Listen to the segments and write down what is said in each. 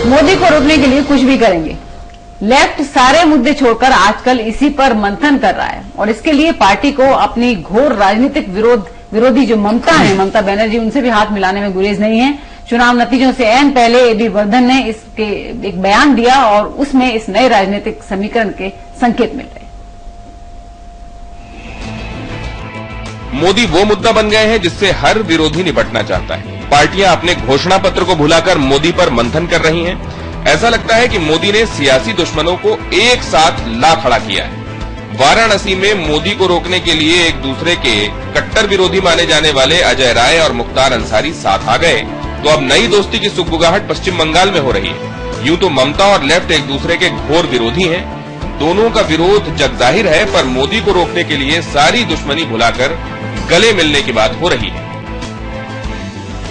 मोदी को रोकने के लिए कुछ भी करेंगे। लेफ्ट सारे मुद्दे छोड़कर आजकल इसी पर मंथन कर रहा है और इसके लिए पार्टी को अपनी घोर राजनीतिक विरोधी जो ममता बनर्जी, उनसे भी हाथ मिलाने में गुरेज नहीं है। चुनाव नतीजों से ऐन पहले एबी वर्धन ने इसके एक बयान दिया और उसमें इस नए राजनीतिक समीकरण के संकेत मिल रहे हैं। मोदी वो मुद्दा बन गए हैं जिससे हर विरोधी निपटना चाहता है। पार्टियां अपने घोषणा पत्र को भुलाकर मोदी पर मंथन कर रही हैं। ऐसा लगता है कि मोदी ने सियासी दुश्मनों को एक साथ ला खड़ा किया है। वाराणसी में मोदी को रोकने के लिए एक दूसरे के कट्टर विरोधी माने जाने वाले अजय राय और मुख्तार अंसारी साथ आ गए तो अब नई दोस्ती की सुगबुगाहट पश्चिम बंगाल में हो रही है। यूं तो ममता और लेफ्ट एक दूसरे के घोर विरोधी हैं। दोनों का विरोध जगजाहिर है, पर मोदी को रोकने के लिए सारी दुश्मनी भुलाकर गले मिलने की बात हो रही है।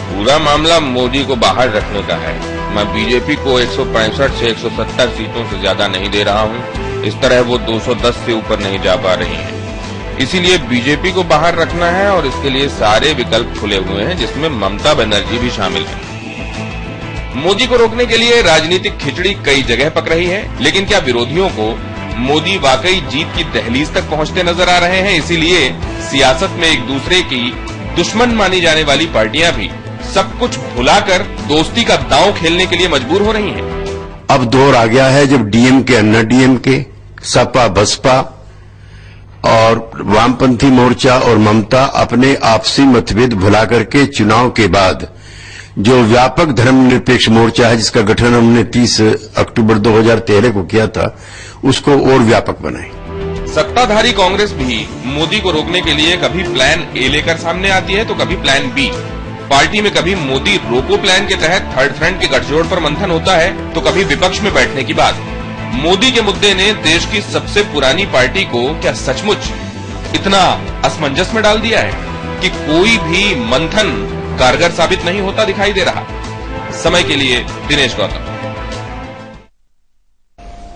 पूरा मामला मोदी को बाहर रखने का है। मैं बीजेपी को 165 से 170 सीटों से ज्यादा नहीं दे रहा हूं। इस तरह वो 210 से ऊपर नहीं जा पा रही हैं। इसीलिए बीजेपी को बाहर रखना है और इसके लिए सारे विकल्प खुले हुए हैं, जिसमें ममता बनर्जी भी शामिल है। मोदी को रोकने के लिए राजनीतिक खिचड़ी कई जगह पक रही है, लेकिन क्या विरोधियों को मोदी वाकई जीत की दहलीज तक पहुंचते नजर आ रहे हैं? इसीलिए सियासत में एक दूसरे की दुश्मन मानी जाने वाली पार्टियां भी सब कुछ भुलाकर दोस्ती का दांव खेलने के लिए मजबूर हो रही हैं। अब दौर आ गया है जब डीएमके, अन्ना डीएमके, सपा, बसपा और वामपंथी मोर्चा और ममता अपने आपसी मतभेद भुला करके चुनाव के बाद जो व्यापक धर्मनिरपेक्ष मोर्चा है, जिसका गठन हमने 30 अक्टूबर 2013 को किया था, उसको और व्यापक बनाए। सत्ताधारी कांग्रेस भी मोदी को रोकने के लिए कभी प्लान ए लेकर सामने आती है तो कभी प्लान बी। पार्टी में कभी मोदी रोको प्लान के तहत थर्ड फ्रंट के गठजोड़ पर मंथन होता है तो कभी विपक्ष में बैठने की बात। मोदी के मुद्दे ने देश की सबसे पुरानी पार्टी को क्या सचमुच इतना असमंजस में डाल दिया है कि कोई भी मंथन कारगर साबित नहीं होता दिखाई दे रहा। समय के लिए दिनेश गौतम।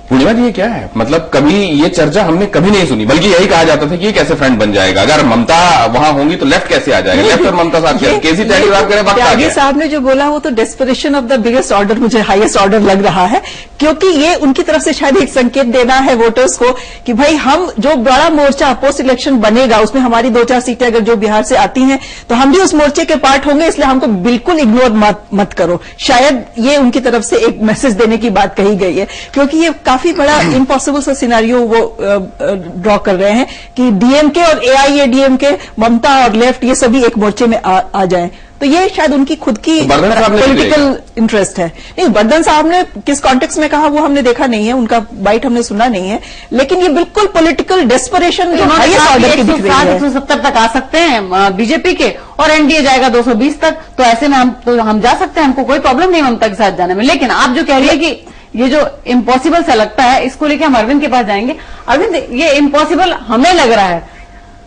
पूर्णिमा जी, ये क्या है? मतलब कभी ये चर्चा हमने कभी नहीं सुनी, बल्कि यही कहा जाता था कि ये कैसे फ्रंट बन जाएगा, अगर ममता वहां होंगी तो लेफ्ट कैसे आ जाएगा, लेफ्ट और ममता साथ केसी त्यागी बात करें। त्यागी साहब ने जो बोला वो तो desperation of the biggest order, मुझे हाईएस्ट ऑर्डर लग रहा है, क्योंकि ये उनकी तरफ से शायद एक संकेत देना है वोटर्स को कि भाई हम जो बड़ा मोर्चा पोस्ट इलेक्शन बनेगा उसमें हमारी 2-4 सीटें अगर जो बिहार से आती हैं तो हम भी उस मोर्चे के पार्ट होंगे, इसलिए हमको बिल्कुल इग्नोर मत करो। शायद ये उनकी तरफ से एक मैसेज देने की बात कही गई है, क्योंकि ये काफी बड़ा इम्पॉसिबल सा सिनेरियो वो ड्रॉ कर रहे हैं कि डीएमके और एआईएडीएमके, ममता और लेफ्ट, ये सभी एक मोर्चे में आ जाएं। तो ये शायद उनकी खुद की पॉलिटिकल इंटरेस्ट है। नहीं, वर्धन साहब ने किस कॉन्टेक्स्ट में कहा वो हमने देखा नहीं है, उनका बाइट हमने सुना नहीं है, लेकिन ये बिल्कुल पॉलिटिकल डेस्परेशन जो हाईएस्ट ऑर्डर की दिख रही है। 170 तक आ सकते हैं बीजेपी के और एनडीए जाएगा 220 तक, तो ऐसे में हम जा सकते हैं, हमको कोई प्रॉब्लम नहीं ममता के साथ जाने में। लेकिन आप जो कह रही है कि ये जो इम्पॉसिबल सा लगता है, इसको लेके हम अरविंद के पास जाएंगे। अरविंद, ये इम्पॉसिबल हमें लग रहा है,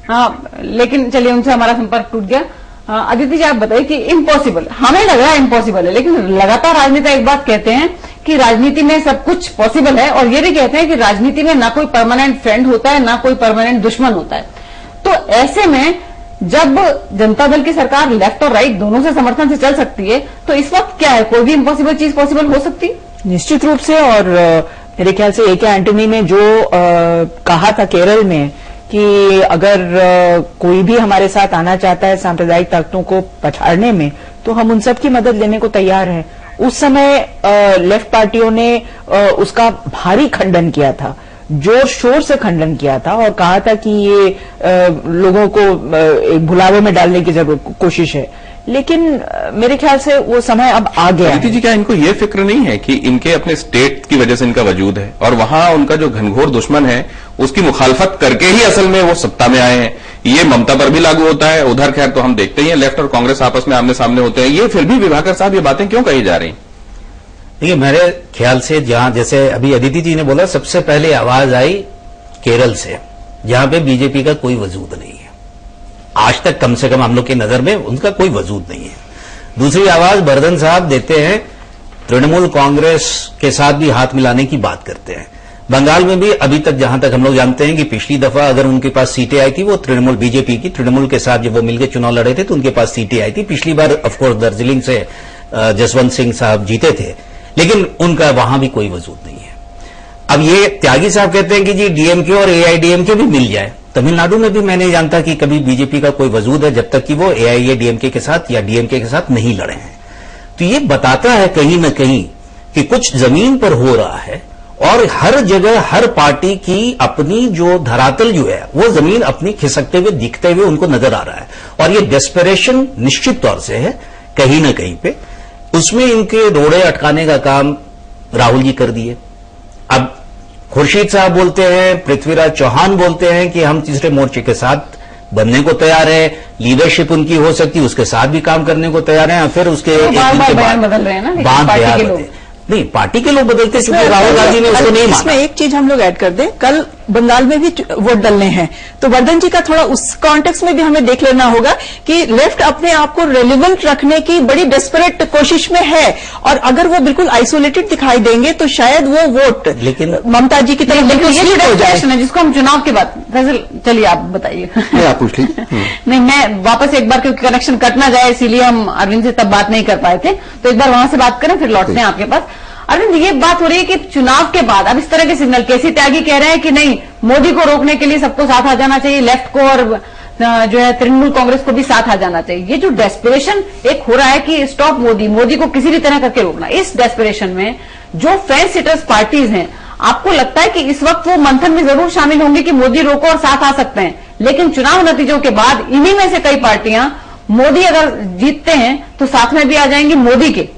हाँ, लेकिन चलिए उनसे हमारा संपर्क टूट गया। अदिति जी, आप बताइए कि इम्पॉसिबल हमें लग रहा है, इम्पॉसिबल है, लेकिन लगातार राजनेता एक बात कहते हैं कि राजनीति में सब कुछ पॉसिबल है, और ये भी कहते हैं कि राजनीति में ना कोई परमानेंट फ्रेंड होता है, ना कोई परमानेंट दुश्मन होता है। तो ऐसे में जब जनता दल की सरकार लेफ्ट और राइट दोनों से समर्थन से चल सकती है, तो इस वक्त क्या है, कोई भी इम्पॉसिबल चीज पॉसिबल हो सकती है? निश्चित रूप से। और मेरे ख्याल से ए.के. एंटनी ने जो कहा था केरल में कि अगर कोई भी हमारे साथ आना चाहता है सांप्रदायिक ताकतों को पछाड़ने में, तो हम उन सब की मदद लेने को तैयार हैं। उस समय लेफ्ट पार्टियों ने उसका भारी खंडन किया था, जोर शोर से खंडन किया था और कहा था कि ये लोगों को एक भुलावे में डालने की कोशिश है। लेकिन मेरे ख्याल से वो समय अब आ गया है। जी, क्या इनको ये फिक्र नहीं है कि इनके अपने स्टेट की वजह से इनका वजूद है और वहां उनका जो घनघोर दुश्मन है उसकी मुखालफत करके ही असल में वो सत्ता में आए हैं? ये ममता पर भी लागू होता है। उधर खैर तो हम देखते ही हैं लेफ्ट और कांग्रेस आपस में आमने सामने होते हैं। ये फिर भी विभाकर साहब ये बातें क्यों कही जा रही? देखिए, मेरे ख्याल से जहां जैसे अभी अदिति जी ने बोला, सबसे पहले आवाज आई केरल से, जहां पे बीजेपी का कोई वजूद नहीं है आज तक, कम से कम हम लोग की नजर में उनका कोई वजूद नहीं है। दूसरी आवाज वर्धन साहब देते हैं, तृणमूल कांग्रेस के साथ भी हाथ मिलाने की बात करते हैं। बंगाल में भी अभी तक जहां तक हम लोग जानते हैं कि पिछली दफा अगर उनके पास सीटें आई थी वो तृणमूल बीजेपी की, तृणमूल के साथ जब वो मिलकर चुनाव लड़े थे तो उनके पास सीटें आई थी। पिछली बार ऑफकोर्स दार्जिलिंग से जसवंत सिंह साहब जीते थे, लेकिन उनका वहां भी कोई वजूद नहीं है। अब ये त्यागी साहब कहते हैं कि जी डीएमके और एआईडीएमके भी मिल जाए। तमिलनाडु में भी मैं नहीं जानता कि कभी बीजेपी का कोई वजूद है जब तक कि वो एआईएडीएमके के साथ या डीएमके के साथ नहीं लड़े हैं। तो ये बताता है कहीं ना कहीं कि कुछ जमीन पर हो रहा है और हर जगह हर पार्टी की अपनी जो धरातल जो है वो जमीन अपनी खिसकते हुए दिखते हुए उनको नजर आ रहा है। और ये डेस्परेशन निश्चित तौर से है कहीं ना कहीं पे, उसमें इनके रोड़े अटकाने का काम राहुल जी कर दिए। अब खुर्शीद साहब बोलते हैं, पृथ्वीराज चौहान बोलते हैं कि हम तीसरे मोर्चे के साथ बनने को तैयार है, लीडरशिप उनकी हो सकती है उसके साथ भी काम करने को तैयार है। फिर उसके एक दिन के बाद बदल रहे हैं ना, बात पार्टी के लोग नहीं, पार्टी के लोग बदलते चूंकि राहुल गांधी ने उसको नहीं माना। इसमें एक चीज हम लोग ऐड कर दें, कल बंगाल में भी वोट डालने हैं, तो वर्धन जी का थोड़ा उस कॉन्टेक्स्ट में भी हमें देख लेना होगा कि लेफ्ट अपने आप को रेलिवेंट रखने की बड़ी डेस्परेट कोशिश में है, और अगर वो बिल्कुल आइसोलेटेड दिखाई देंगे तो शायद वो वोट लेकिन ममता जी की तरफ बिल्कुल ये स्प्लिट हो जाए। है जिसको हम चुनाव के बाद, फैसल चलिए आप बताइए। आप पूछ लीजिए। नहीं, मैं वापस एक बार, क्योंकि कनेक्शन कट ना जाए इसीलिए हम अरविंद से तब बात नहीं कर पाए थे, तो एक बार वहां से बात करें फिर लौटते हैं आपके पास। अरविंद, ये बात हो रही है कि चुनाव के बाद अब इस तरह के सिग्नल, केसी त्यागी कह रहे हैं कि नहीं, मोदी को रोकने के लिए सबको साथ आ जाना चाहिए, लेफ्ट को और जो है तृणमूल कांग्रेस को भी साथ आ जाना चाहिए। ये जो डेस्परेशन एक हो रहा है कि स्टॉप मोदी, मोदी को किसी भी तरह करके रोकना, इस डेस्परेशन में जो फेंस सिटर्स पार्टीज हैं, आपको लगता है कि इस वक्त वो मंथन में जरूर शामिल होंगे कि मोदी रोको और साथ आ सकते हैं, लेकिन चुनाव नतीजों के बाद इन्हीं में से कई पार्टियां मोदी अगर जीतते हैं तो साथ में भी आ जाएंगी मोदी के?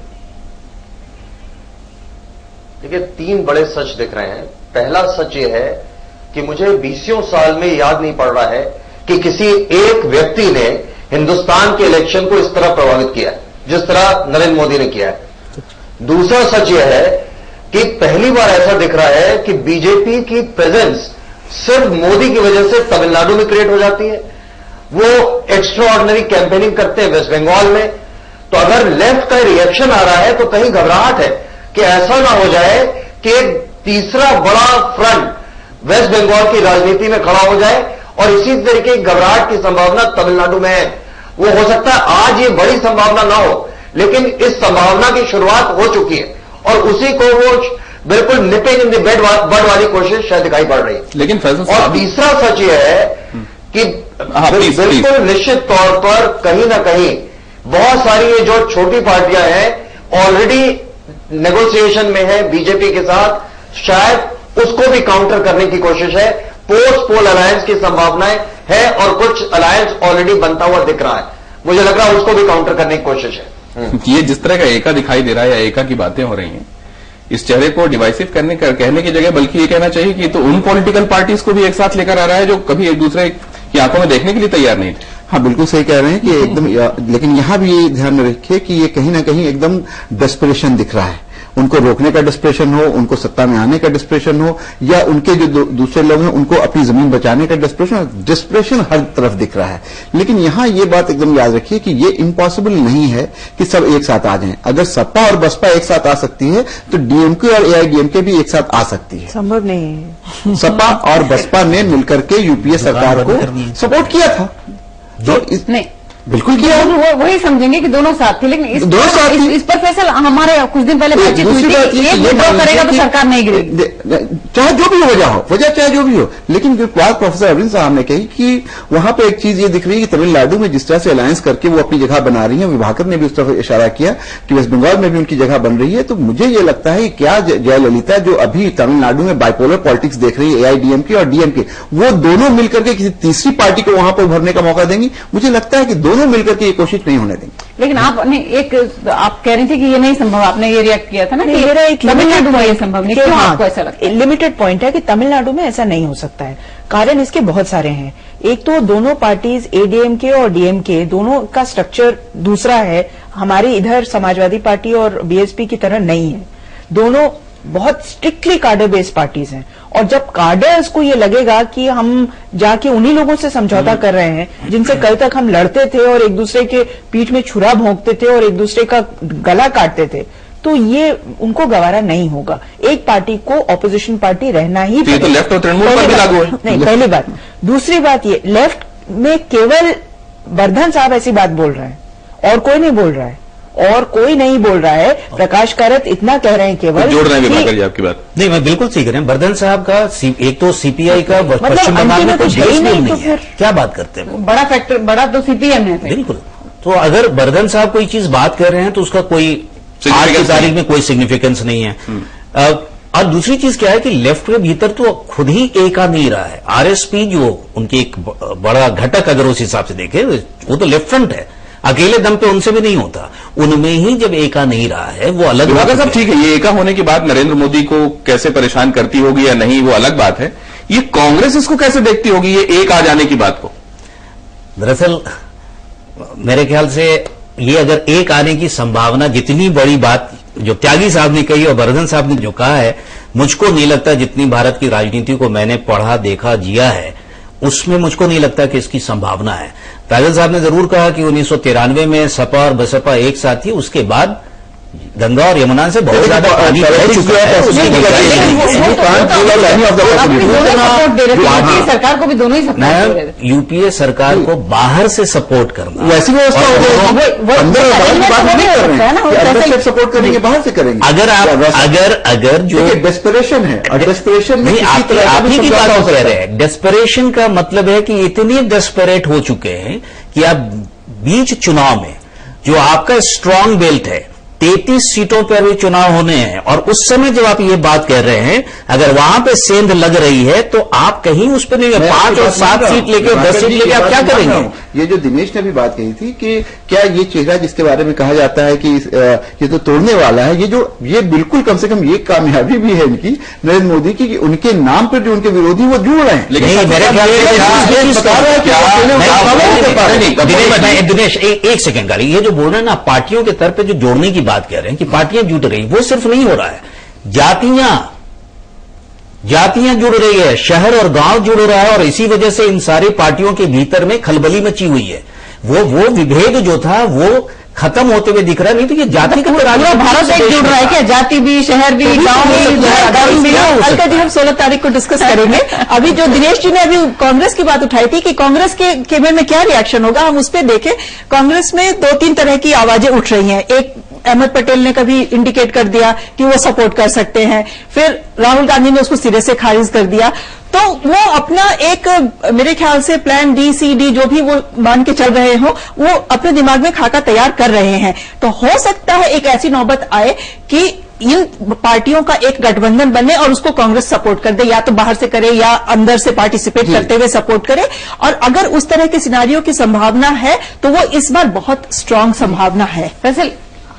देखिए, तीन बड़े सच दिख रहे हैं। पहला सच ये है कि मुझे 20 साल में याद नहीं पड़ रहा है कि किसी एक व्यक्ति ने हिंदुस्तान के इलेक्शन को इस तरह प्रभावित किया है जिस तरह नरेंद्र मोदी ने किया है। दूसरा सच यह है कि पहली बार ऐसा दिख रहा है कि बीजेपी की प्रेजेंस सिर्फ मोदी की वजह से तमिलनाडु में क्रिएट हो जाती है। वो एक्स्ट्रा ऑर्डिनरी कैंपेनिंग करते हैं वेस्ट बंगाल में। तो अगर लेफ्ट का रिएक्शन आ रहा है तो कहीं घबराहट है कि ऐसा ना हो जाए कि एक तीसरा बड़ा फ्रंट वेस्ट बंगाल की राजनीति में खड़ा हो जाए, और इसी तरीके की घबराहट की संभावना तमिलनाडु में है। वो हो सकता है आज ये बड़ी संभावना ना हो, लेकिन इस संभावना की शुरुआत हो चुकी है और उसी को वो बिल्कुल निपिंग इन द बड वाली कोशिश शायद दिखाई पड़ रही है। लेकिन फैसल और तीसरा सच ये है कि बिल्कुल निश्चित तौर पर कहीं ना कहीं बहुत सारी ये जो छोटी पार्टियां हैं ऑलरेडी नेगोशिएशन में है बीजेपी के साथ, शायद उसको भी काउंटर करने की कोशिश है। पोस्ट पोल अलायंस की संभावनाएं है और कुछ अलायंस ऑलरेडी बनता हुआ दिख रहा है। मुझे लग रहा है उसको भी काउंटर करने की कोशिश है। ये जिस तरह का एका दिखाई दे रहा है या एका की बातें हो रही हैं, इस चेहरे को डिवाइसिव कहने की जगह बल्कि ये कहना चाहिए कि तो उन पॉलिटिकल पार्टीज को भी एक साथ लेकर आ रहा है जो कभी एक दूसरे की आंखों में देखने के लिए तैयार नहीं थे। हाँ, बिल्कुल सही कह रहे हैं कि एकदम, लेकिन यहां भी ये ध्यान में रखिए कि ये कहीं ना कहीं एकदम डेस्परेशन दिख रहा है। उनको रोकने का डिस्प्रेशन हो, उनको सत्ता में आने का डिस्प्रेशन हो, या उनके जो दूसरे लोग हैं उनको अपनी जमीन बचाने का डिस्प्रेशन हर तरफ दिख रहा है। लेकिन यहां ये बात एकदम याद रखिए कि ये इम्पॉसिबल नहीं है कि सब एक साथ आ जाएं। अगर सपा और बसपा एक साथ आ सकती है तो डीएमके और एआईडीएमके भी एक साथ आ सकती है। संभव नहीं है। सपा और बसपा ने मिलकर के यूपीए सरकार को सपोर्ट किया था, तो नहीं बिल्कुल किया। वही समझेंगे कि दोनों साथ थे, लेकिन इस पर फैसल हमारे कुछ दिन पहले बातचीत हुई थी, एक विड्रॉ करेगा तो सरकार नहीं गिरेगी, चाहे जो भी वजह हो, चाहे जो भी हो। लेकिन जो बात प्रोफेसर अरविंद साहब ने कही कि वहां पे एक चीज ये दिख रही है कि तमिलनाडु में जिस तरह से अलायंस करके वो अपनी जगह बना रही है, विभाकर ने भी उस तरफ इशारा किया कि वेस्ट बंगाल में भी उनकी जगह बन रही है। तो मुझे ये लगता है कि क्या जयललिता जो अभी तमिलनाडु में बाइपोलर पॉलिटिक्स देख रही है, एआईडीएमके और डीएमके, वो दोनों मिलकर के किसी तीसरी पार्टी को वहां पर उभरने का मौका देंगी? मुझे लगता है कि दोनों मिलकर के ये कोशिश नहीं होने देंगे। लेकिन आपने एक आप कह रही थी कि ये नहीं संभव, आपने ये रिएक्ट किया था ना कि मेरा एक तमिलनाडु में ये संभव नहीं, क्यों आपको ऐसा लगता है? लिमिटेड पॉइंट है कि तमिलनाडु में ऐसा नहीं हो सकता है। कारण इसके बहुत सारे हैं। एक तो दोनों पार्टीज एडीएमके और डीएमके दोनों का स्ट्रक्चर दूसरा है। हमारे इधर समाजवादी पार्टी और बीएसपी की तरह नहीं है। दोनों बहुत स्ट्रिक्टली कार्डर बेस्ड पार्टीज हैं, और जब कार्डर्स को ये लगेगा कि हम जाके उन्हीं लोगों से समझौता कर रहे हैं जिनसे कल तक हम लड़ते थे और एक दूसरे के पीठ में छुरा भोंकते थे और एक दूसरे का गला काटते थे, तो ये उनको गवारा नहीं होगा। एक पार्टी को ऑपोजिशन पार्टी रहना ही तो लेफ्ट और तृणमूल पर भी लागू है। नहीं, पहली बात। दूसरी बात ये, लेफ्ट में केवल वर्धन साहब ऐसी बात बोल रहे हैं और कोई नहीं बोल रहा है। और कोई नहीं बोल रहा है। प्रकाश कारत इतना कह रहे हैं केवल, जोड़ रहे हैं विभाकर जी आपकी बात। नहीं, मैं बिल्कुल सीख रहे हैं। वर्धन साहब का एक तो सीपीआई का पश्चिम बंगाल में कोई बेस भी नहीं है, क्या बात करते हैं? बड़ा फैक्टर, बड़ा तो सीपीएम है। बिल्कुल। तो अगर वर्धन साहब कोई चीज बात कर रहे हैं तो उसका कोई आज की तारीख में कोई सिग्निफिकेंस नहीं है। और दूसरी चीज क्या है कि लेफ्ट के भीतर तो खुद ही एक आ नहीं रहा है। आरएसपी जो उनकी एक बड़ा घटक अगर उस हिसाब से देखे, वो तो लेफ्ट फ्रंट है, अकेले दम पे उनसे भी नहीं होता। उनमें ही जब एका नहीं रहा है, वो अलग। विभाकर साहब ठीक है, ये एका होने की बात नरेंद्र मोदी को कैसे परेशान करती होगी या नहीं, वो अलग बात है। ये कांग्रेस इसको कैसे देखती होगी, ये एक आ जाने की बात को? दरअसल मेरे ख्याल से ये अगर एक आने की संभावना, जितनी बड़ी बात जो त्यागी साहब ने कही और वर्धन साहब ने जो कहा है, मुझको नहीं लगता, जितनी भारत की राजनीति को मैंने पढ़ा, देखा, जिया है, उसमें मुझको नहीं लगता कि इसकी संभावना है। फैजल साहब ने जरूर कहा कि 1993 में सपा और बसपा एक साथ थी, उसके बाद गंगा और यमुना से बहुत ज्यादा पानी बह चुका है। सरकार को भी दोनों ही सपोर्ट, यूपीए सरकार को बाहर से सपोर्ट करना, वैसी व्यवस्था सपोर्ट करेंगे, बाहर से करेंगे। अगर जो डेस्परेशन है, और डेस्परेशन नहीं, आप ही की बात कह रहे हैं। डेस्परेशन का मतलब है कि इतने डेस्परेट हो चुके हैं कि आप बीच चुनाव में जो आपका स्ट्रांग बेल्ट है, 33 सीटों पर भी चुनाव होने हैं, और उस समय जब आप ये बात कह रहे हैं, अगर वहां पे सेंध लग रही है तो आप कहीं उस पर नहीं, 5 और 7 सीट लेके 10 सीट लेके आप क्या करेंगे? ये जो दिनेश ने भी बात कही थी कि क्या ये चेहरा जिसके बारे में कहा जाता है कि ये तो तोड़ने वाला है, ये बिल्कुल कम से कम ये कामयाबी भी है इनकी, नरेंद्र मोदी की, कि उनके नाम पर जो उनके विरोधी वो जुड़ रहे हैं। लेकिन मेरे ख्याल से दिनेश एक सेकंड गाड़ी, ये जो बोल रहे हैं ना, पार्टियों के तरफ पे जो जोड़ने की बात कह रहे हैं कि पार्टियां जुट रही, वो सिर्फ नहीं हो रहा है, जातियां जुड़ रही है, शहर और गांव जुड़ रहा है, और इसी वजह से इन सारी पार्टियों के भीतर में खलबली मची हुई है। वो विभेद जो था वो खत्म होते हुए दिख रहा है। नहीं तो ये जाति का भारत एक जुड़ रहा है क्या? जाति भी, शहर भी, गांव भी। अलका जी, हम 16 तारीख को डिस्कस करेंगे। अभी जो दिनेश जी ने अभी कांग्रेस की बात उठाई थी कि कांग्रेस के में क्या रिएक्शन होगा, हम उस पर देखें। कांग्रेस में 2-3 तरह की आवाजें उठ रही हैं। एक, अहमद पटेल ने कभी इंडिकेट कर दिया कि वो सपोर्ट कर सकते हैं, फिर राहुल गांधी ने उसको सिरे से खारिज कर दिया। तो वो अपना एक, मेरे ख्याल से प्लान डी, सी, डी जो भी वो मान के चल रहे हो, वो अपने दिमाग में खाका तैयार कर रहे हैं। तो हो सकता है एक ऐसी नौबत आए कि इन पार्टियों का एक गठबंधन बने और उसको कांग्रेस सपोर्ट कर दे, या तो बाहर से करे या अंदर से पार्टिसिपेट करते हुए सपोर्ट करे। और अगर उस तरह के सिनारियों की संभावना है तो वो इस बार बहुत स्ट्रांग संभावना है। वैसे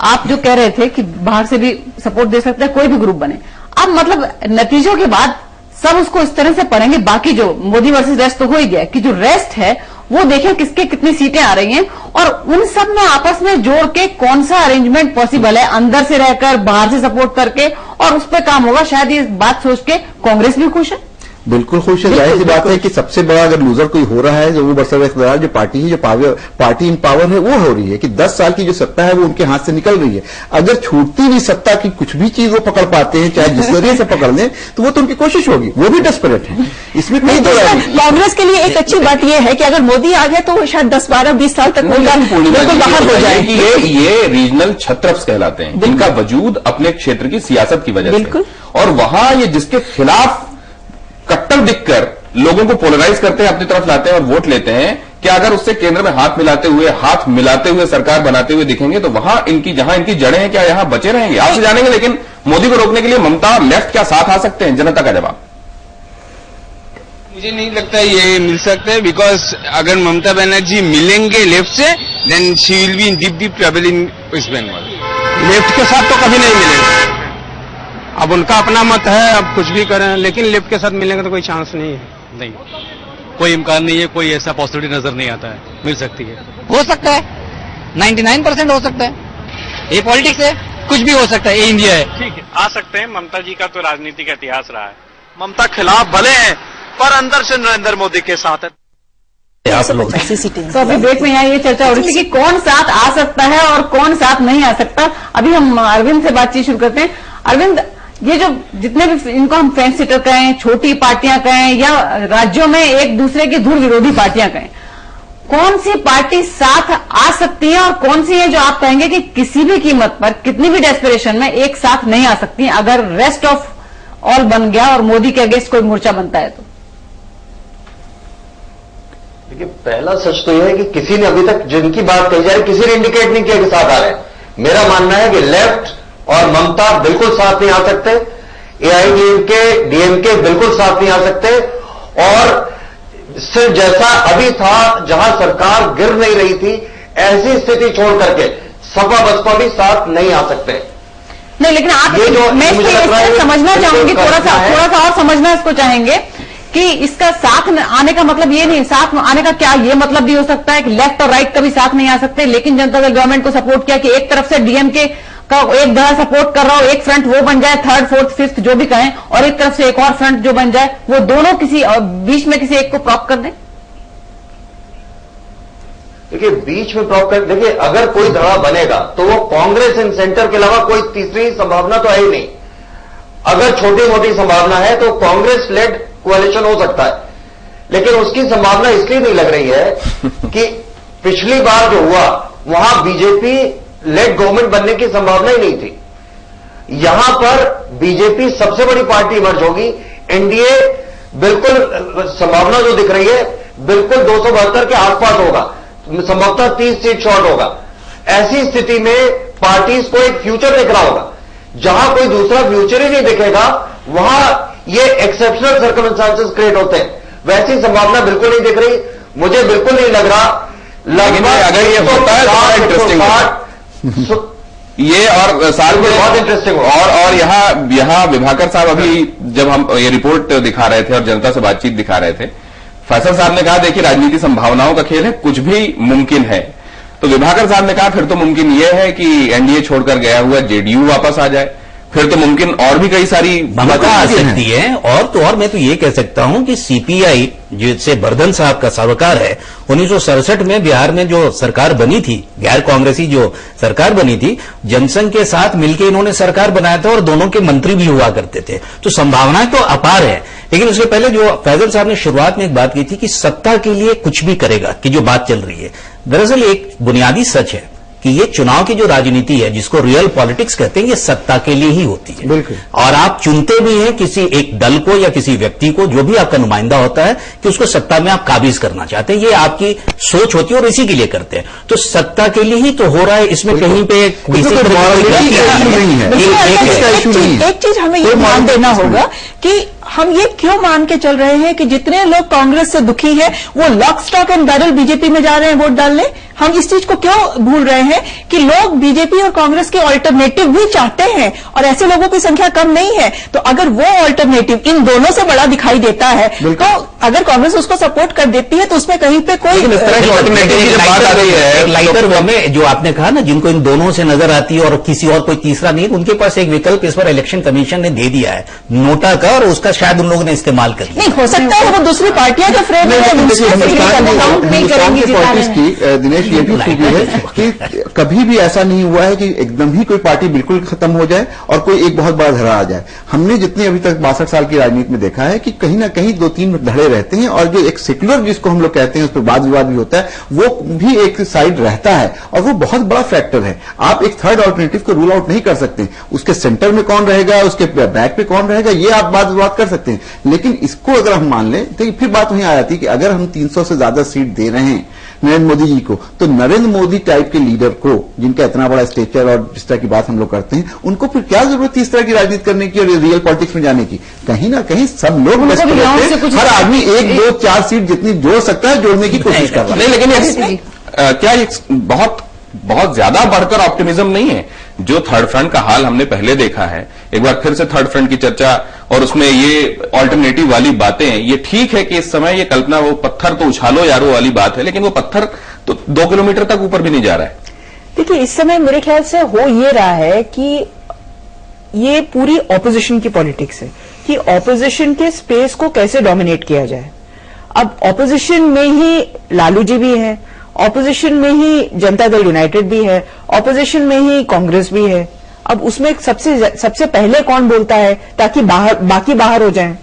आप जो कह रहे थे कि बाहर से भी सपोर्ट दे सकते हैं, कोई भी ग्रुप बने, अब मतलब नतीजों के बाद सब उसको इस तरह से पढ़ेंगे। बाकी जो मोदी वर्सेस रेस्ट तो हो ही गया, कि जो रेस्ट है वो देखें किसके कितनी सीटें आ रही हैं, और उन सब में आपस में जोड़ के कौन सा अरेंजमेंट पॉसिबल है, अंदर से रहकर, बाहर से सपोर्ट करके, और उस पर काम होगा। शायद ये बात सोच के कांग्रेस भी खुश है, बिल्कुल खुश है। जाहिर सी बात है कि सबसे बड़ा अगर लूजर कोई हो रहा है जो वो बरसर इख्तियार जो पार्टी है, जो पार्टी इन पावर है, वो हो रही है कि 10 साल की जो सत्ता है वो उनके हाथ से निकल रही है। अगर छूटती नहीं सत्ता की कुछ भी चीज वो पकड़ पाते हैं, चाहे जिस जरिए से पकड़ लें, तो वो तो उनकी कोशिश होगी। वो भी डेस्परेट है, इसमें कोई दो राय नहीं। कांग्रेस के लिए एक अच्छी बात यह है कि अगर मोदी आ गया तो शायद 10, 12, 20 साल तक बिल्कुल बाहर हो जाएगी। ये रीजनल छत्रप्स कहलाते हैं, जिनका वजूद अपने क्षेत्र की सियासत की वजह से, और वहां ये जिसके खिलाफ कट्टर दिखकर लोगों को पोलराइज करते हैं, अपनी तरफ लाते हैं और वोट लेते हैं, कि अगर उससे केंद्र में हाथ मिलाते हुए सरकार बनाते हुए दिखेंगे तो वहां जहां इनकी जड़ें हैं, क्या यहां बचे रहेंगे? आपसे जानेंगे। लेकिन मोदी को रोकने के लिए ममता और लेफ्ट क्या साथ आ सकते हैं? जनता का जवाब मुझे नहीं लगता ये मिल सकते हैं, बिकॉज अगर ममता बनर्जी मिलेंगे लेफ्ट से, then she will be in deep trouble in West Bengal. Left के साथ तो कभी नहीं मिलेंगे। अब उनका अपना मत है, अब कुछ भी करें, लेकिन लेफ्ट के साथ मिलेंगे तो कोई चांस नहीं है। नहीं, कोई इम्कान नहीं है, कोई ऐसा पॉसिबिलिटी नजर नहीं आता है। मिल सकती है, हो सकता है, 99% हो सकता है। ये पॉलिटिक्स है, कुछ भी हो सकता है, ये इंडिया है। ठीक है, आ सकते हैं। ममता जी का तो राजनीति का इतिहास रहा है। ममता खिलाफ भले हैं, पर अंदर से नरेंद्र मोदी के साथ है। तो अभी ब्रेक में यहाँ ये चर्चा हो रही थी कि कौन साथ आ सकता है और कौन साथ नहीं आ सकता। अभी हम अरविंद से बातचीत शुरू करते हैं। अरविंद, ये जो जितने भी इनको हम फेंस सिटर कहें, छोटी पार्टियां कहें, या राज्यों में एक दूसरे की धुर विरोधी पार्टियां कहें, कौन सी पार्टी साथ आ सकती है और कौन सी है जो आप कहेंगे कि किसी भी कीमत पर, कितनी भी डेस्परेशन में एक साथ नहीं आ सकती अगर रेस्ट ऑफ ऑल बन गया और मोदी के अगेंस्ट कोई मोर्चा बनता है तो? देखिए, पहला सच तो यह है कि किसी ने अभी तक जिनकी बात कही जा रही किसी ने इंडिकेट नहीं किया कि साथ आ रहे हैं। मेरा मानना है कि लेफ्ट और ममता बिल्कुल साथ नहीं आ सकते, एआईडीएमके डीएमके बिल्कुल साथ नहीं आ सकते, और सिर्फ जैसा अभी था जहां सरकार गिर नहीं रही थी ऐसी स्थिति छोड़ करके सपा बसपा भी साथ नहीं आ सकते। नहीं, लेकिन आप ये जो मैं मुझे लग रहा है समझना चाहूंगी, थोड़ा सा और समझना इसको चाहेंगे कि इसका साथ आने का मतलब ये नहीं, साथ आने का क्या ये मतलब भी हो सकता है कि लेफ्ट और राइट कभी साथ नहीं आ सकते, लेकिन जनता दल गवर्नमेंट को सपोर्ट किया कि एक तरफ से डीएमके का एक दल सपोर्ट कर रहा हो, एक फ्रंट वो बन जाए, थर्ड फोर्थ फिफ्थ जो भी कहें, और एक तरफ से एक और फ्रंट जो बन जाए, वो दोनों किसी बीच में किसी एक को प्रॉप कर दें। देखिए, बीच में प्रॉप कर, देखिए अगर कोई धड़ा बनेगा तो वो कांग्रेस इन सेंटर के अलावा कोई तीसरी संभावना तो है ही नहीं। अगर छोटी मोटी संभावना है तो कांग्रेस लेड कोalition हो सकता है, लेकिन उसकी संभावना इसलिए नहीं लग रही है कि पिछली बार जो हुआ वहां बीजेपी लेड गवर्नमेंट बनने की संभावना ही नहीं थी। यहां पर बीजेपी सबसे बड़ी पार्टी इमर्ज होगी, एनडीए बिल्कुल संभावना जो दिख रही है बिल्कुल 272 के आसपास होगा, संभवतः 30 सीट शॉर्ट होगा। ऐसी स्थिति में पार्टीज को एक फ्यूचर दिख रहा होगा। जहां कोई दूसरा फ्यूचर ही नहीं दिखेगा वहां ये एक्सेप्शनल सर्कमस्टांसेस क्रिएट होते हैं, वैसी संभावना बिल्कुल नहीं दिख रही। मुझे बिल्कुल नहीं लग रहा, लगभग अगर ये होता है तो इंटरेस्टिंग ये, और साल में बहुत इंटरेस्टिंग और यहाँ विभाकर साहब अभी जब हम ये रिपोर्ट दिखा रहे थे और जनता से बातचीत दिखा रहे थे, फैसल साहब ने कहा देखिए राजनीति संभावनाओं का खेल है, कुछ भी मुमकिन है। तो विभाकर साहब ने कहा फिर तो मुमकिन यह है कि एनडीए छोड़कर गया हुआ जेडीयू वापस आ जाए, फिर तो मुमकिन और भी कई सारी ममता आ सकती है। और मैं तो ये कह सकता हूं कि सीपीआई जिससे बर्धन साहब का सरोकार है, 1967 में बिहार में जो सरकार बनी थी, गैर कांग्रेसी जो सरकार बनी थी, जनसंघ के साथ मिलकर इन्होंने सरकार बनाया था और दोनों के मंत्री भी हुआ करते थे। तो संभावनाएं तो अपार है। लेकिन उससे पहले जो फैजल साहब ने शुरुआत में एक बात की थी कि सत्ता के लिए कुछ भी करेगा, कि जो बात चल रही है, दरअसल एक बुनियादी सच है कि ये चुनाव की जो राजनीति है जिसको रियल पॉलिटिक्स कहते हैं, ये सत्ता के लिए ही होती है। बिल्कुल। और आप चुनते भी हैं किसी एक दल को या किसी व्यक्ति को, जो भी आपका नुमाइंदा होता है, कि उसको सत्ता में आप काबिज करना चाहते हैं। ये आपकी सोच होती है और इसी के लिए करते हैं। तो सत्ता के लिए ही तो हो रहा है, इसमें कहीं पे एक चीज हमें ये ध्यान देना होगा कि हम ये क्यों मान के चल रहे हैं कि जितने लोग कांग्रेस से दुखी हैं वो lock stock and barrel BJP में जा रहे हैं वोट डालने। हम इस चीज को क्यों भूल रहे हैं कि लोग बीजेपी और कांग्रेस के ऑल्टरनेटिव भी चाहते हैं और ऐसे लोगों की संख्या कम नहीं है। तो अगर वो ऑल्टरनेटिव इन दोनों से बड़ा दिखाई देता है तो अगर कांग्रेस उसको सपोर्ट कर देती है तो उसमें कहीं पे कोई लाइटर वे में जो आपने कहा ना, जिनको इन दोनों से नजर आती है और किसी और कोई तीसरा नहीं, उनके पास एक विकल्प इस पर इलेक्शन कमीशन ने दे दिया है, नोटा का, और उसका शायद उन लोगों ने इस्तेमाल कर लिया। नहीं हो सकता है वो दूसरी पार्टियां जो फ्रेम दिनेश ये भी खूबी है कि कभी भी ऐसा नहीं हुआ है कि एकदम ही कोई पार्टी बिल्कुल खत्म हो जाए और कोई एक बहुत बड़ा धड़ा आ जाए। हमने जितनी अभी तक 62 साल की राजनीति में देखा है कि कहीं ना कहीं 2-3 धड़े रहते हैं और जो एक सेक्युलर जिसको हम लोग कहते हैं उस पर वाद विवाद भी होता है, वो भी एक साइड रहता है और वो बहुत बड़ा फैक्टर है। आप एक थर्ड ऑल्टरनेटिव को रूल आउट नहीं कर सकते। उसके सेंटर में कौन रहेगा, उसके बैक पे कौन रहेगा, ये आप वाद विवाद कर सकते हैं, लेकिन इसको अगर हम मान लें तो फिर बात वहीं आ जाती है कि अगर हम 300 से ज्यादा सीट दे रहे हैं नरेंद्र मोदी जी को, तो नरेंद्र मोदी टाइप के लीडर को, जिनका इतना बड़ा स्टेचर और जिस तरह की बात हम लोग करते हैं, उनको फिर क्या जरूरत है इस तरह की राजनीति करने की और रियल पॉलिटिक्स में जाने की। कहीं ना कहीं सब लोग हर आदमी 1, 2, 4 सीट जितनी जोड़ सकता है जोड़ने की कोशिश कर रहा है। लेकिन क्या ये बहुत ज्यादा बढ़कर ऑप्टिमिज्म नहीं है? जो थर्ड फ्रंट का हाल हमने पहले देखा है, एक बार फिर से थर्ड फ्रंट की चर्चा और उसमें ये ऑल्टरनेटिव वाली बातें, ये ठीक है कि इस समय ये कल्पना वो पत्थर तो उछालो यारो वाली बात है, लेकिन वो पत्थर तो 2 किलोमीटर तक ऊपर भी नहीं जा रहा है। देखिए इस समय मेरे ख्याल से हो ये रहा है कि ये पूरी ऑपोजिशन की पॉलिटिक्स है कि ऑपोजिशन के स्पेस को कैसे डोमिनेट किया जाए। अब ऑपोजिशन में ही लालू जी भी है, ऑपोजिशन में ही जनता दल यूनाइटेड भी है, ऑपोजिशन में ही कांग्रेस भी है। अब उसमें सबसे पहले कौन बोलता है ताकि बाकी बाहर हो जाएं?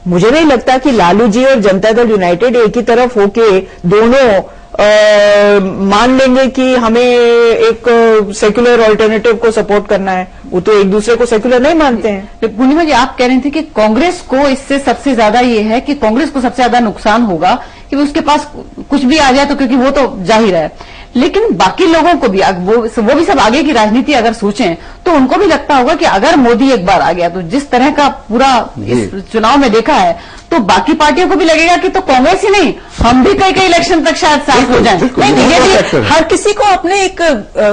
मुझे नहीं लगता कि लालू जी और जनता दल यूनाइटेड एक ही तरफ होके दोनों मान लेंगे कि हमें एक सेक्युलर ऑल्टरनेटिव को सपोर्ट करना है, वो तो एक दूसरे को सेक्युलर नहीं मानते हैं। पूर्णिमा जी, आप कह रहे थे कि कांग्रेस को इससे सबसे ज्यादा ये है कि कांग्रेस को सबसे ज्यादा नुकसान होगा कि उसके पास कुछ भी आ जाए तो, क्योंकि वो तो जाहिर है, लेकिन बाकी लोगों को भी वो भी सब आगे की राजनीति अगर सोचें तो उनको भी लगता होगा कि अगर मोदी एक बार आ गया तो जिस तरह का पूरा इस चुनाव में देखा है, तो बाकी पार्टियों को भी लगेगा कि तो कांग्रेस ही नहीं, हम भी कई इलेक्शन तक शायद साफ हो जाएं। नहीं, हर किसी को अपने एक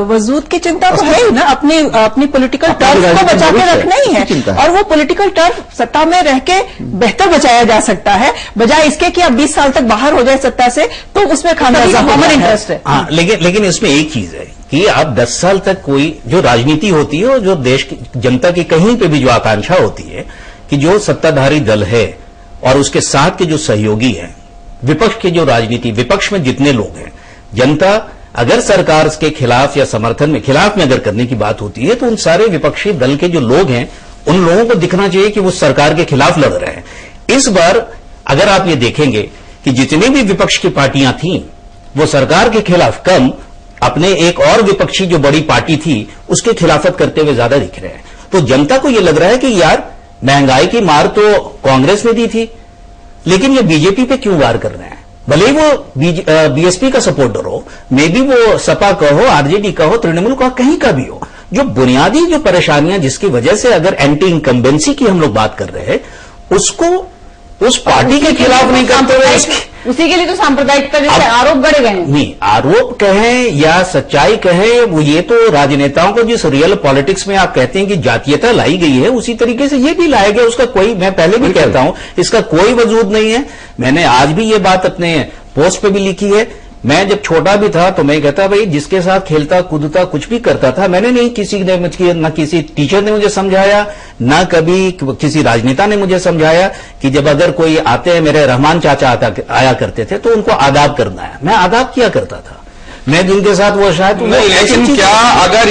वजूद की चिंता तो है ही ना, अपनी पॉलिटिकल टर्फ को बचा के रखना ही है, और वो पॉलिटिकल टर्फ सत्ता में रह के बेहतर बचाया जा सकता है, बजाय इसके कि अब 20 साल तक बाहर हो जाए सत्ता से, तो उसमें खामियाजा कॉमन इंटरेस्ट है। हाँ, लेकिन इसमें एक चीज है कि आप 10 साल तक कोई जो राजनीति होती है और जो देश की जनता की कहीं पे भी जो आकांक्षा होती है कि जो सत्ताधारी दल है और उसके साथ के जो सहयोगी हैं, विपक्ष की जो राजनीति, विपक्ष में जितने लोग हैं, जनता अगर सरकार के खिलाफ या समर्थन में, खिलाफ में अगर करने की बात होती है तो उन सारे विपक्षी दल के जो लोग हैं उन लोगों को दिखना चाहिए कि वो सरकार के खिलाफ लड़ रहे हैं। इस बार अगर आप ये देखेंगे कि जितनी भी विपक्ष की पार्टियां थीं वो सरकार के खिलाफ कम, अपने एक और विपक्षी जो बड़ी पार्टी थी उसके खिलाफत करते हुए ज्यादा दिख रहे हैं। तो जनता को यह लग रहा है कि यार महंगाई की मार तो कांग्रेस ने दी थी, लेकिन ये बीजेपी पे क्यों वार कर रहे हैं? भले ही वो बीएसपी का सपोर्टर हो, मे बी वो सपा का हो, आरजेडी का हो, तृणमूल का, कहीं का भी हो, जो बुनियादी जो परेशानियां जिसकी वजह से अगर एंटी इनकम्बेंसी की हम लोग बात कर रहे हैं, उसको उस पार्टी के खिलाफ नहीं करते हुए उसी के लिए तो सांप्रदायिकता जैसे आरोप गढ़े गए हैं। नहीं, आरोप कहें या सच्चाई कहें, वो ये तो राजनेताओं को जिस रियल पॉलिटिक्स में आप कहते हैं कि जातीयता लाई गई है, उसी तरीके से ये भी लाया गया। उसका कोई, मैं पहले भी कहता हूं, इसका कोई वजूद नहीं है। मैंने आज भी ये बात अपने पोस्ट पे भी लिखी है। मैं जब छोटा भी था तो मैं कहता भाई जिसके साथ खेलता कूदता कुछ भी करता था, मैंने नहीं, किसी ने मुझे, न किसी टीचर ने मुझे समझाया, ना कभी किसी राजनेता ने मुझे समझाया कि जब अगर कोई आते हैं, मेरे रहमान चाचा आया करते थे तो उनको आदाब करना है, मैं आदाब किया करता था। मैं जिनके साथ वो शायद नहीं, लेकिन क्या अगर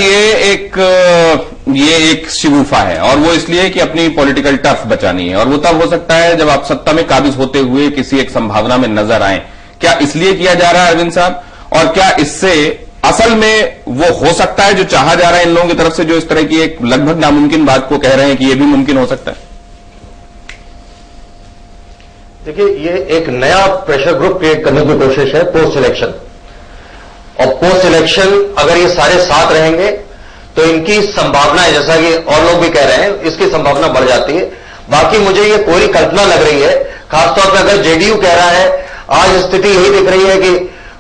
ये एक शिगुफा है और वो इसलिए कि अपनी पॉलिटिकल टर्फ बचानी है, और वो तब हो सकता है जब आप सत्ता में काबिज होते हुए किसी एक संभावना में नजर आए, क्या इसलिए किया जा रहा है अरविंद साहब? और क्या इससे असल में वो हो सकता है जो चाहा जा रहा है इन लोगों की तरफ से, जो इस तरह की एक लगभग नामुमकिन बात को कह रहे हैं कि ये भी मुमकिन हो सकता है? देखिए, ये एक नया प्रेशर ग्रुप क्रिएट करने की कोशिश है पोस्ट इलेक्शन, और पोस्ट इलेक्शन अगर ये सारे साथ रहेंगे तो इनकी संभावना है, जैसा कि और लोग भी कह रहे हैं, इसकी संभावना बढ़ जाती है। बाकी मुझे ये पूरी कल्पना लग रही है, खासतौर पर अगर जेडीयू कह रहा है, आज स्थिति यही दिख रही है कि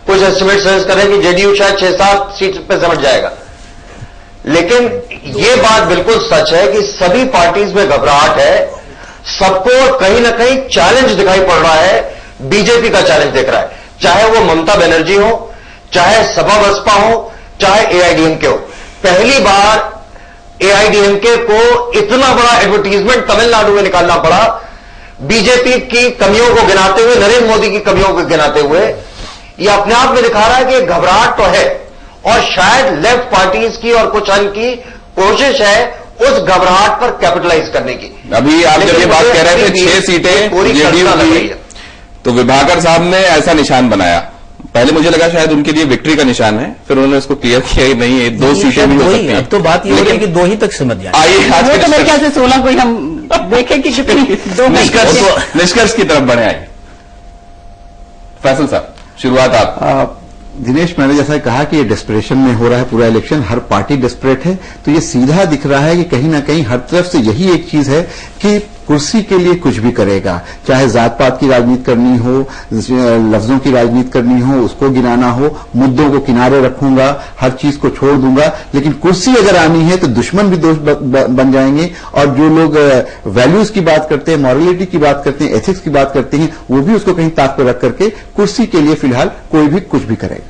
कुछ एस्टिमेट सजेस्ट कर रहे हैं कि जेडीयू शायद 6-7 सीट पे समझ जाएगा। लेकिन ये बात बिल्कुल सच है कि सभी पार्टीज में घबराहट है, सबको कहीं ना कहीं चैलेंज दिखाई पड़ रहा है, बीजेपी का चैलेंज दिख रहा है, चाहे वो ममता बनर्जी हो, चाहे सपा बसपा हो, चाहे एआईडीएमके हो। पहली बार एआईडीएमके को इतना बड़ा एडवर्टीजमेंट तमिलनाडु में निकालना पड़ा, बीजेपी की कमियों को गिनाते हुए, नरेंद्र मोदी की कमियों को गिनाते हुए। यह अपने आप में दिखा रहा है कि घबराहट तो है, और शायद लेफ्ट पार्टीज की और कुछ अन्य की कोशिश है उस घबराहट पर कैपिटलाइज करने की। अभी आप जब ये बात कह रहे थे 6 सीटें जेडीयू की, तो विभाकर साहब ने ऐसा निशान बनाया। पहले मुझे लगा शायद उनके लिए विक्ट्री का निशान है, फिर उन्होंने उसको क्लियर किया ही नहीं है, 2 सीटें भी हो सकती हैं। अब तो बात ये हो रही है कि 2 ही तक समझ जाए। आइए आज तो मेरे ख्याल से 16 कोई हम देखें कि कितनी निष्कर्ष की तरफ बढ़े। आइए फैसल साहब, शुरुआत आप। दिनेश, मैंने जैसा कहा कि ये डेस्परेशन में हो रहा है पूरा इलेक्शन, हर पार्टी डेस्परेट है, तो ये सीधा दिख रहा है कि कहीं ना कहीं हर तरफ से यही एक चीज है कि कुर्सी के लिए कुछ भी करेगा, चाहे जात पात की राजनीति करनी हो, लफ्जों की राजनीति करनी हो, उसको गिनाना हो, मुद्दों को किनारे रखूंगा, हर चीज को छोड़ दूंगा, लेकिन कुर्सी अगर आनी है तो दुश्मन भी दोस्त बन जाएंगे, और जो लोग वैल्यूज की बात करते हैं, मॉरलिटी की बात करते हैं, एथिक्स की बात करते हैं, वो भी उसको कहीं ताक पर रख करके कुर्सी के लिए फिलहाल कोई भी कुछ भी करेगा।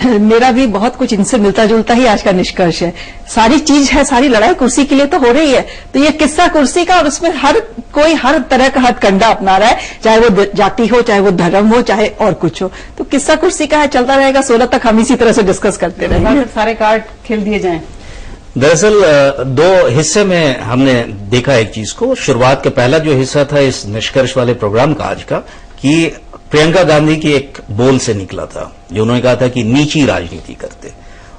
मेरा भी बहुत कुछ इनसे मिलता जुलता ही आज का निष्कर्ष है। सारी चीज है, सारी लड़ाई कुर्सी के लिए तो हो रही है, तो ये किस्सा कुर्सी का, और उसमें हर कोई हर तरह का हथकंडा अपना रहा है, चाहे वो जाति हो, चाहे वो धर्म हो, चाहे और कुछ हो। तो किस्सा कुर्सी का है, चलता रहेगा। 16 तक हम इसी तरह से डिस्कस करते रहेंगे, सारे कार्ड खेल दिए जाएं। दरअसल 2 हिस्से में हमने देखा एक चीज को। शुरुआत का पहला जो हिस्सा था इस निष्कर्ष वाले प्रोग्राम का आज का, कि प्रियंका गांधी की एक बोल से निकला था, जो उन्होंने कहा था कि नीची राजनीति करते,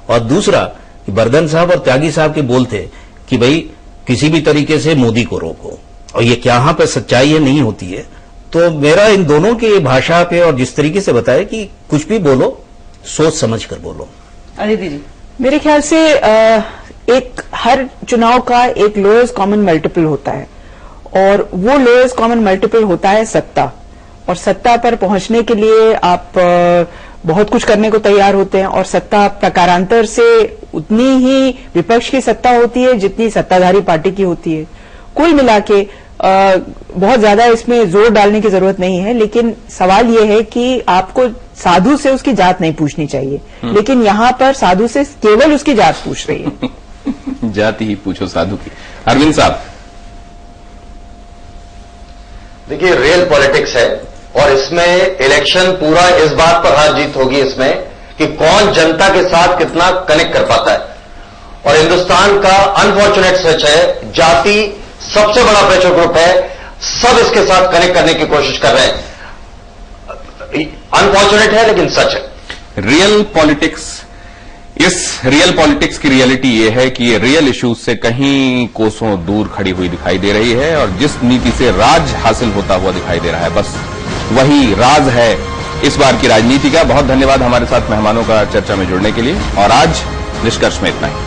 और दूसरा कि बर्दन साहब और त्यागी साहब के बोल थे कि भाई किसी भी तरीके से मोदी को रोको, और ये क्या यहाँ पे सच्चाई है नहीं होती है। तो मेरा इन दोनों की भाषा पे और जिस तरीके से बताया कि कुछ भी बोलो सोच समझ कर बोलो। अदिति जी, मेरे ख्याल से एक हर चुनाव का एक लोएस्ट कॉमन मल्टीपल होता है, और वो लोएस्ट कॉमन मल्टीपल होता है सत्ता, और सत्ता पर पहुंचने के लिए आप बहुत कुछ करने को तैयार होते हैं, और सत्ता प्रकारांतर से उतनी ही विपक्ष की सत्ता होती है जितनी सत्ताधारी पार्टी की होती है। कुल मिला के बहुत ज्यादा इसमें जोर डालने की जरूरत नहीं है, लेकिन सवाल यह है कि आपको साधु से उसकी जात नहीं पूछनी चाहिए, लेकिन यहां पर साधु से केवल उसकी जात पूछ रही है। जाति ही पूछो साधु की। अरविंद साहब, देखिए रियल पॉलिटिक्स है, और इसमें इलेक्शन पूरा इस बात पर हार जीत होगी इसमें कि कौन जनता के साथ कितना कनेक्ट कर पाता है। और हिंदुस्तान का अनफॉर्चुनेट सच है, जाति सबसे बड़ा प्रेशर ग्रुप है, सब इसके साथ कनेक्ट करने की कोशिश कर रहे हैं। अनफॉर्चुनेट है लेकिन सच है। रियल पॉलिटिक्स, इस रियल पॉलिटिक्स की रियलिटी ये है कि ये रियल इश्यूज से कहीं कोसों दूर खड़ी हुई दिखाई दे रही है, और जिस नीति से राज हासिल होता हुआ दिखाई दे रहा है, बस वही राज है इस बार की राजनीति का। बहुत धन्यवाद हमारे साथ मेहमानों का चर्चा में जुड़ने के लिए, और आज निष्कर्ष में इतना ही।